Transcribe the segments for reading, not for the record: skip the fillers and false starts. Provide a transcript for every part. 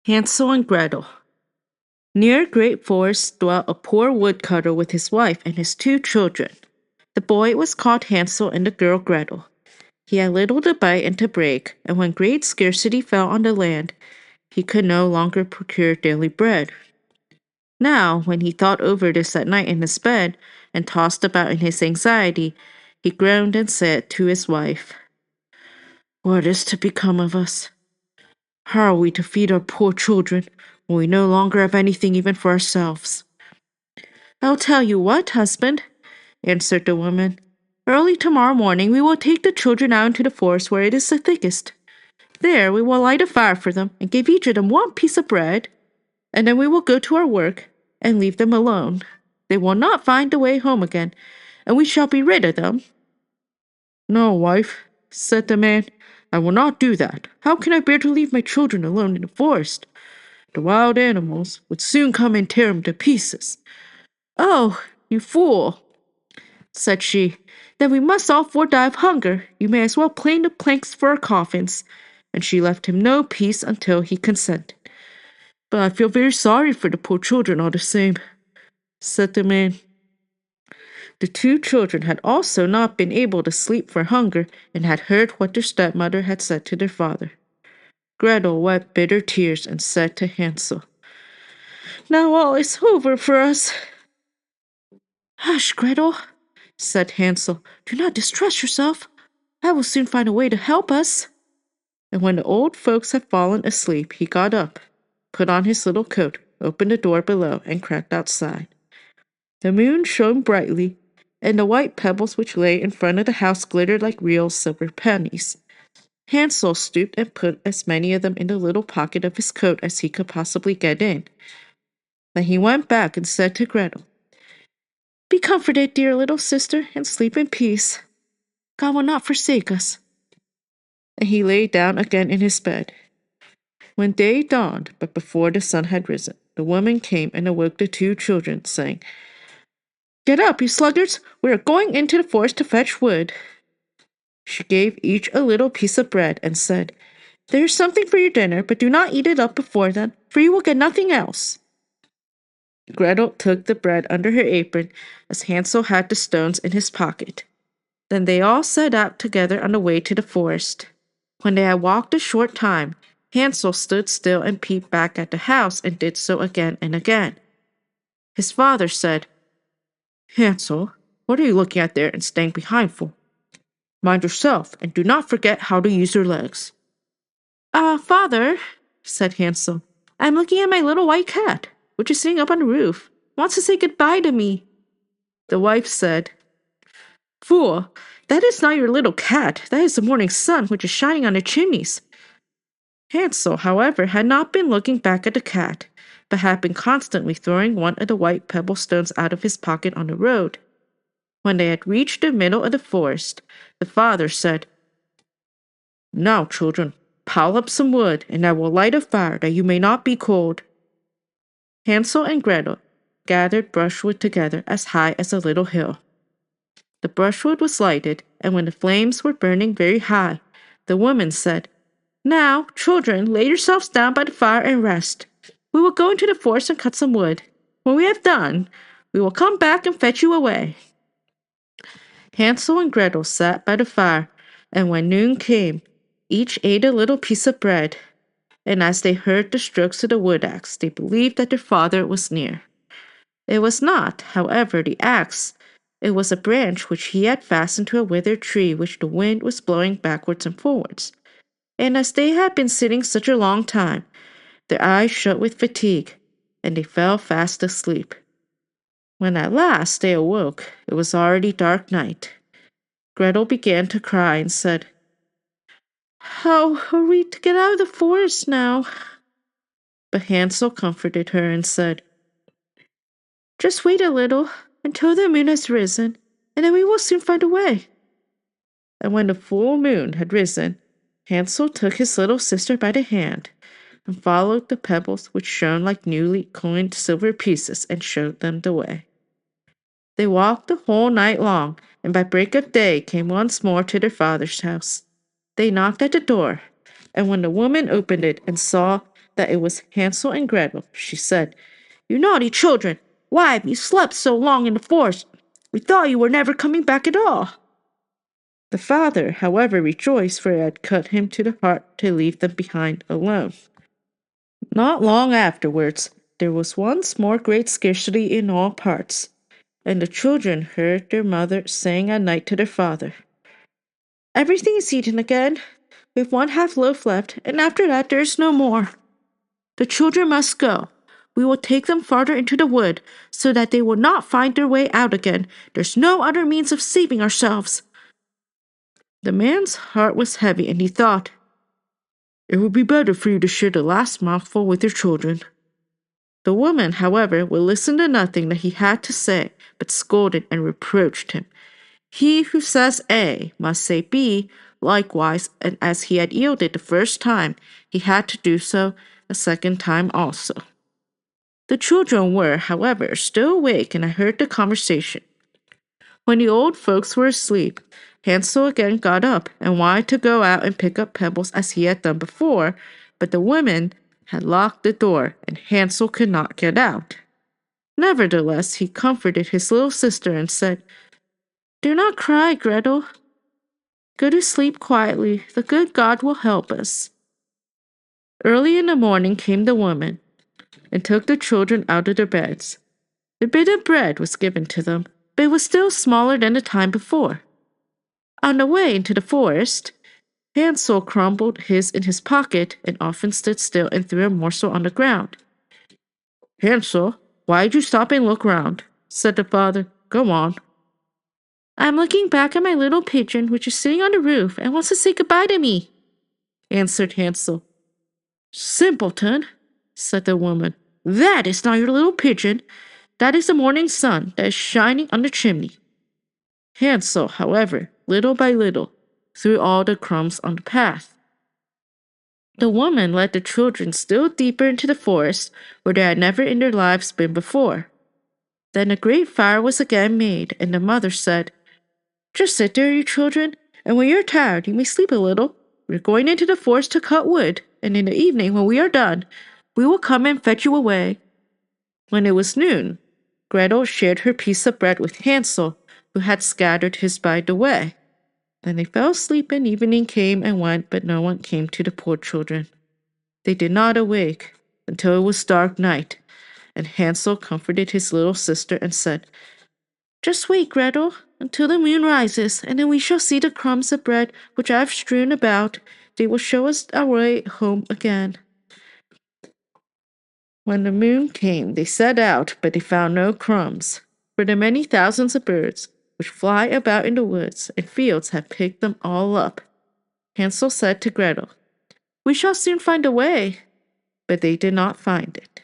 Hansel and Gretel. Near a great forest dwelt a poor woodcutter with his wife and his 2 children. The boy was called Hansel and the girl Gretel. He had little to buy and to break, and when great scarcity fell on the land, he could no longer procure daily bread. Now, when he thought over this at night in his bed, and tossed about in his anxiety, he groaned and said to his wife, "What is to become of us? How are we to feed our poor children when we no longer have anything even for ourselves?" "I'll tell you what, husband," answered the woman. "Early tomorrow morning we will take the children out into the forest where it is the thickest. There we will light a fire for them and give each of them one piece of bread, and then we will go to our work and leave them alone. They will not find the way home again, and we shall be rid of them." "No, wife," said the man, "I will not do that. How can I bear to leave my children alone in the forest? The wild animals would soon come and tear them to pieces." "Oh, you fool," said she, "then we must all 4 die of hunger. You may as well plane the planks for our coffins." And she left him no peace until he consented. "But I feel very sorry for the poor children all the same," said the man. The 2 children had also not been able to sleep for hunger and had heard what their stepmother had said to their father. Gretel wept bitter tears and said to Hansel, "Now all is over for us." "Hush, Gretel," said Hansel. "Do not distress yourself. I will soon find a way to help us." And when the old folks had fallen asleep, he got up, put on his little coat, opened the door below, and crept outside. The moon shone brightly, and the white pebbles which lay in front of the house glittered like real silver pennies. Hansel stooped and put as many of them in the little pocket of his coat as he could possibly get in. Then he went back and said to Gretel, "Be comforted, dear little sister, and sleep in peace. God will not forsake us." And he lay down again in his bed. When day dawned, but before the sun had risen, the woman came and awoke the 2 children, saying, "Get up, you sluggards! We are going into the forest to fetch wood." She gave each a little piece of bread and said, "There is something for your dinner, but do not eat it up before then, for you will get nothing else." Gretel took the bread under her apron, as Hansel had the stones in his pocket. Then they all set out together on the way to the forest. When they had walked a short time, Hansel stood still and peeped back at the house and did so again and again. His father said, "Hansel, what are you looking at there and staying behind for? Mind yourself, and do not forget how to use your legs." Father," said Hansel, "I'm looking at my little white cat, which is sitting up on the roof. It wants to say goodbye to me." The wife said, "Fool, that is not your little cat. That is the morning sun, which is shining on the chimneys." Hansel, however, had not been looking back at the cat, but had been constantly throwing one of the white pebble stones out of his pocket on the road. When they had reached the middle of the forest, the father said, "Now, children, pile up some wood, and I will light a fire that you may not be cold." Hansel and Gretel gathered brushwood together as high as a little hill. The brushwood was lighted, and when the flames were burning very high, the woman said, "Now, children, lay yourselves down by the fire and rest. We will go into the forest and cut some wood. When we have done, we will come back and fetch you away." Hansel and Gretel sat by the fire, and when noon came, each ate a little piece of bread. And as they heard the strokes of the wood axe, they believed that their father was near. It was not, however, the axe. It was a branch which he had fastened to a withered tree which the wind was blowing backwards and forwards. And as they had been sitting such a long time, their eyes shut with fatigue, and they fell fast asleep. When at last they awoke, it was already dark night. Gretel began to cry and said, "How are we to get out of the forest now?" But Hansel comforted her and said, "Just wait a little until the moon has risen, and then we will soon find a way." And when the full moon had risen, Hansel took his little sister by the hand and followed the pebbles which shone like newly coined silver pieces and showed them the way. They walked the whole night long, and by break of day came once more to their father's house. They knocked at the door, and when the woman opened it and saw that it was Hansel and Gretel. She said, "You naughty children! Why have you slept so long in the forest? We thought you were never coming back at all." The father, however, rejoiced, for it had cut him to the heart to leave them behind alone. Not long afterwards, there was once more great scarcity in all parts, and the children heard their mother saying at night to their father, "Everything is eaten again. We have one half loaf left, and after that there is no more. The children must go. We will take them farther into the wood, so that they will not find their way out again. There's no other means of saving ourselves." The man's heart was heavy, and he thought, "It would be better for you to share the last mouthful with your children." The woman, however, would listen to nothing that he had to say, but scolded and reproached him. He who says A must say B likewise, and as he had yielded the first time, he had to do so a second time also. The children were, however, still awake, and I heard the conversation. When the old folks were asleep, Hansel again got up and wanted to go out and pick up pebbles as he had done before, but the women had locked the door, and Hansel could not get out. Nevertheless, he comforted his little sister and said, "Do not cry, Gretel. Go to sleep quietly. The good God will help us." Early in the morning came the woman and took the children out of their beds. The bit of bread was given to them, but it was still smaller than the time before. On the way into the forest, Hansel crumbled his in his pocket and often stood still and threw a morsel on the ground. "Hansel, why did you stop and look round?" said the father. "Go on." "I'm looking back at my little pigeon, which is sitting on the roof and wants to say goodbye to me," answered Hansel. "Simpleton," said the woman, "that is not your little pigeon. That is the morning sun that is shining on the chimney." Hansel, however, little by little, threw all the crumbs on the path. The woman led the children still deeper into the forest, where they had never in their lives been before. Then a great fire was again made, and the mother said, "Just sit there, you children, and when you're tired, you may sleep a little. We're going into the forest to cut wood, and in the evening, when we are done, we will come and fetch you away." When it was noon, Gretel shared her piece of bread with Hansel, who had scattered his by the way. Then they fell asleep, and evening came and went, but no one came to the poor children. They did not awake until it was dark night, and Hansel comforted his little sister and said, "Just wait, Gretel, until the moon rises, and then we shall see the crumbs of bread which I have strewn about. They will show us our way home again." When the moon came, they set out, but they found no crumbs, for the many thousands of birds which fly about in the woods and fields had picked them all up. Hansel said to Gretel, "We shall soon find a way." But they did not find it.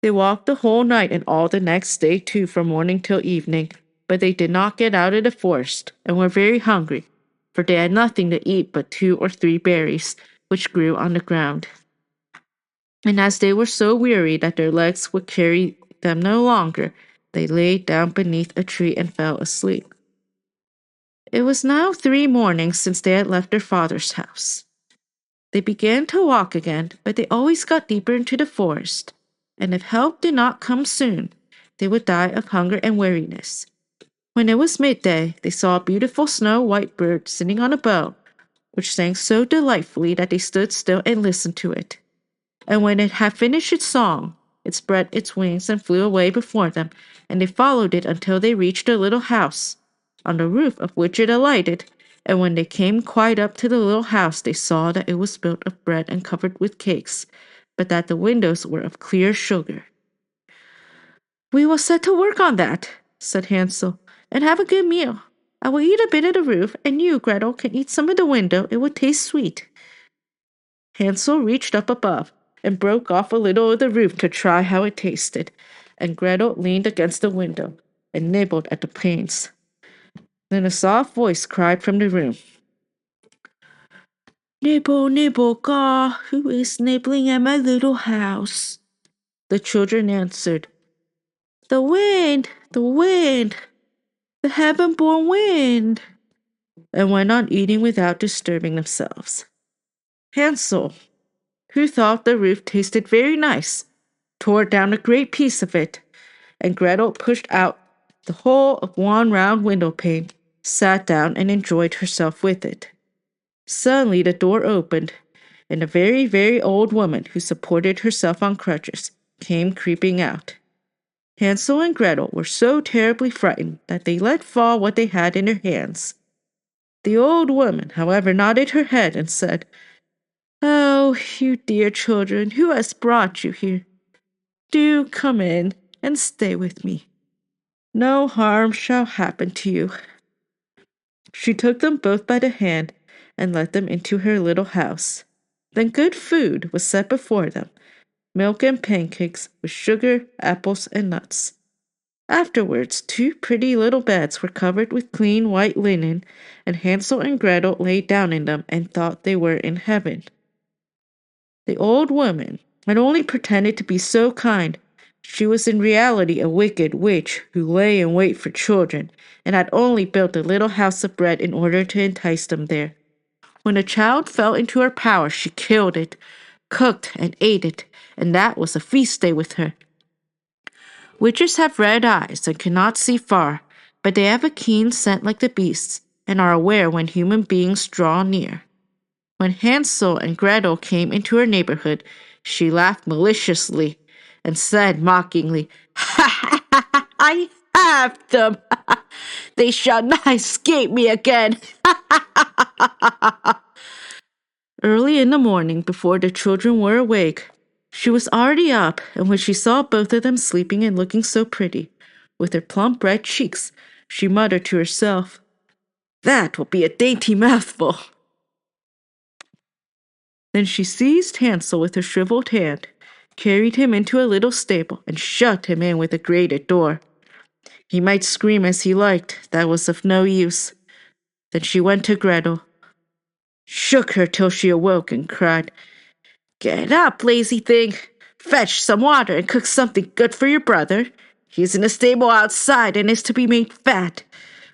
They walked the whole night and all the next day too, from morning till evening, but they did not get out of the forest, and were very hungry, for they had nothing to eat but 2 or 3 berries, which grew on the ground. And as they were so weary that their legs would carry them no longer, they lay down beneath a tree and fell asleep. It was now 3 mornings since they had left their father's house. They began to walk again, but they always got deeper into the forest, and if help did not come soon, they would die of hunger and weariness. When it was midday, they saw a beautiful snow-white bird sitting on a bough, which sang so delightfully that they stood still and listened to it. And when it had finished its song, it spread its wings and flew away before them, and they followed it until they reached a little house, on the roof of which it alighted. And when they came quite up to the little house, they saw that it was built of bread and covered with cakes, but that the windows were of clear sugar. "We will set to work on that," said Hansel, "and have a good meal. I will eat a bit of the roof, and you, Gretel, can eat some of the window. It will taste sweet." Hansel reached up above and broke off a little of the roof to try how it tasted, and Gretel leaned against the window and nibbled at the panes. Then a soft voice cried from the room, "Nibble, nibble, gaw, who is nibbling at my little house?" The children answered, "The wind, the wind, the heaven-born wind," and went on eating without disturbing themselves. Hansel, who thought the roof tasted very nice, tore down a great piece of it, and Gretel pushed out the whole of one round window pane, sat down, and enjoyed herself with it. Suddenly the door opened, and a very, very old woman who supported herself on crutches came creeping out. Hansel and Gretel were so terribly frightened that they let fall what they had in their hands. The old woman, however, nodded her head and said, "Oh, you dear children, who has brought you here? Do come in and stay with me. No harm shall happen to you." She took them both by the hand and led them into her little house. Then good food was set before them, milk and pancakes with sugar, apples, and nuts. Afterwards, two pretty little beds were covered with clean white linen, and Hansel and Gretel lay down in them and thought they were in heaven. The old woman had only pretended to be so kind. She was in reality a wicked witch who lay in wait for children, and had only built a little house of bread in order to entice them there. When a child fell into her power, she killed it, cooked and ate it, and that was a feast day with her. Witches have red eyes and cannot see far, but they have a keen scent like the beasts, and are aware when human beings draw near. When Hansel and Gretel came into her neighborhood, she laughed maliciously and said mockingly, "Ha ha ha! I have them! They shall not escape me again!" Early in the morning, before the children were awake, she was already up, and when she saw both of them sleeping and looking so pretty, with their plump red cheeks, she muttered to herself, "That will be a dainty mouthful." Then she seized Hansel with her shriveled hand, carried him into a little stable, and shut him in with a grated door. He might scream as he liked, that was of no use. Then she went to Gretel, shook her till she awoke, and cried, "Get up, lazy thing! Fetch some water and cook something good for your brother. He is in the stable outside and is to be made fat.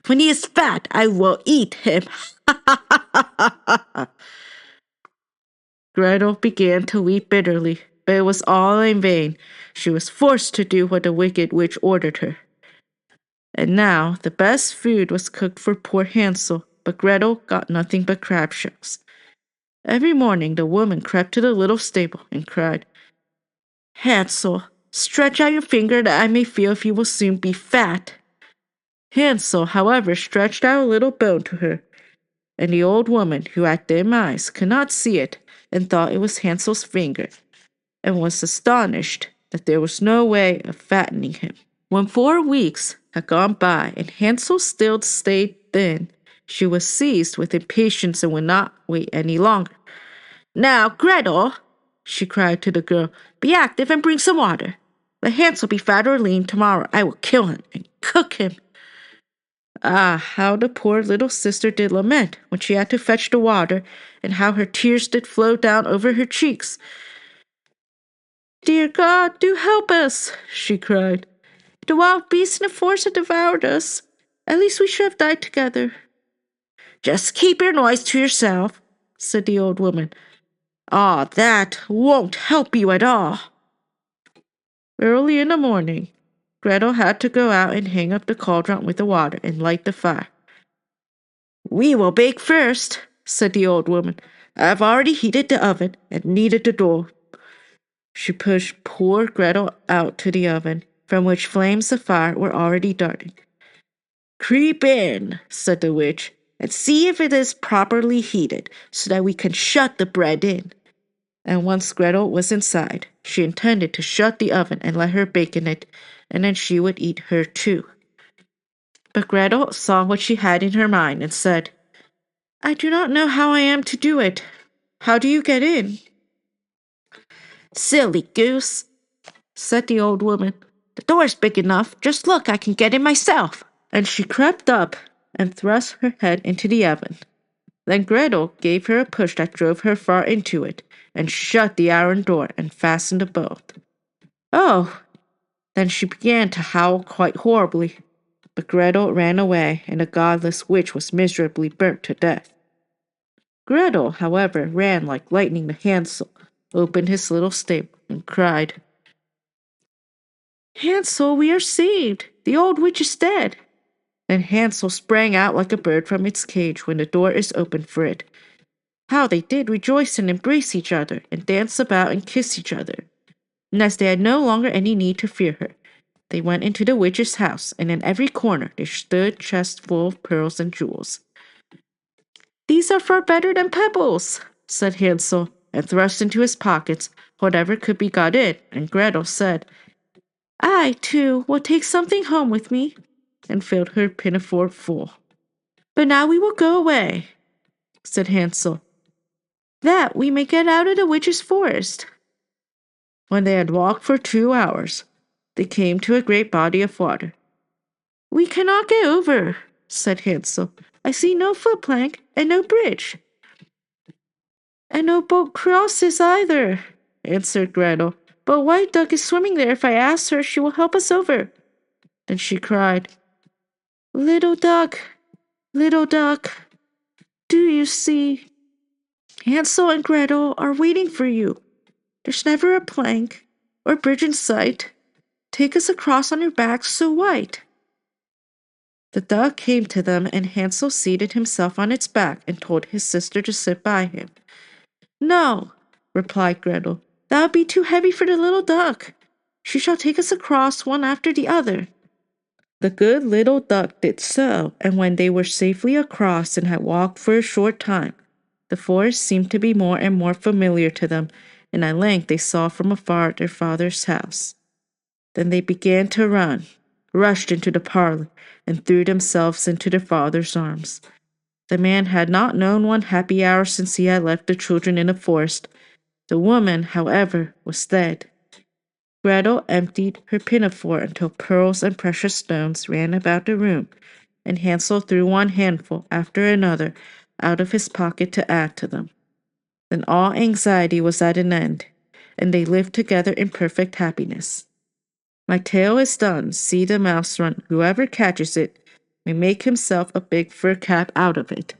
When he is fat, I will eat him." Gretel began to weep bitterly, but it was all in vain. She was forced to do what the wicked witch ordered her. And now the best food was cooked for poor Hansel, but Gretel got nothing but crab shells. Every morning the woman crept to the little stable and cried, "Hansel, stretch out your finger that I may feel if you will soon be fat." Hansel, however, stretched out a little bone to her, and the old woman, who had dim eyes, could not see it, and thought it was Hansel's finger, and was astonished that there was no way of fattening him. When 4 weeks had gone by, and Hansel still stayed thin, she was seized with impatience and would not wait any longer. "Now, Gretel," she cried to the girl, "be active and bring some water. Let Hansel be fat or lean tomorrow. I will kill him and cook him." Ah, how the poor little sister did lament when she had to fetch the water, and how her tears did flow down over her cheeks. "Dear God, do help us," she cried. "The wild beasts in the forest have devoured us. At least we should have died together." "Just keep your noise to yourself," said the old woman. "Ah, that won't help you at all." Early in the morning, Gretel had to go out and hang up the cauldron with the water and light the fire. "We will bake first," said the old woman. "I have already heated the oven and kneaded the dough." She pushed poor Gretel out to the oven, from which flames of fire were already darting. "Creep in," said the witch, "and see if it is properly heated, so that we can shut the bread in." And once Gretel was inside, she intended to shut the oven and let her bake in it, and then she would eat her too. But Gretel saw what she had in her mind and said, "I do not know how I am to do it. How do you get in?" "Silly goose," said the old woman. "The door's big enough. Just look, I can get in myself." And she crept up and thrust her head into the oven. Then Gretel gave her a push that drove her far into it, and shut the iron door and fastened the bolt. "Oh!" Then she began to howl quite horribly. But Gretel ran away, and the godless witch was miserably burnt to death. Gretel, however, ran like lightning to Hansel, opened his little stable, and cried, "Hansel, we are saved! The old witch is dead!" Then Hansel sprang out like a bird from its cage when the door is opened for it. How they did rejoice and embrace each other, and dance about and kiss each other. And as they had no longer any need to fear her, they went into the witch's house, and in every corner there stood chests full of pearls and jewels. "These are far better than pebbles," said Hansel, and thrust into his pockets whatever could be got in, and Gretel said, "I, too, will take something home with me," and filled her pinafore full. "But now we will go away," said Hansel, "that we may get out of the witch's forest." When they had walked for 2 hours, they came to a great body of water. "We cannot get over," said Hansel. "I see no footplank and no bridge." "And no boat crosses either," answered Gretel. "But White Duck is swimming there. If I ask her, she will help us over." Then she cried, little duck, do you see? Hansel and Gretel are waiting for you. There's never a plank or bridge in sight. Take us across on your backs so white." The duck came to them, and Hansel seated himself on its back and told his sister to sit by him. "No," replied Gretel, "that would be too heavy for the little duck. She shall take us across one after the other." The good little duck did so, and when they were safely across and had walked for a short time, the forest seemed to be more and more familiar to them, and at length they saw from afar their father's house. Then they began to run, rushed into the parlor, and threw themselves into their father's arms. The man had not known one happy hour since he had left the children in the forest. The woman, however, was dead. Gretel emptied her pinafore until pearls and precious stones ran about the room, and Hansel threw one handful after another out of his pocket to add to them. Then all anxiety was at an end, and they lived together in perfect happiness. My tale is done. See the mouse run. Whoever catches it may make himself a big fur cap out of it.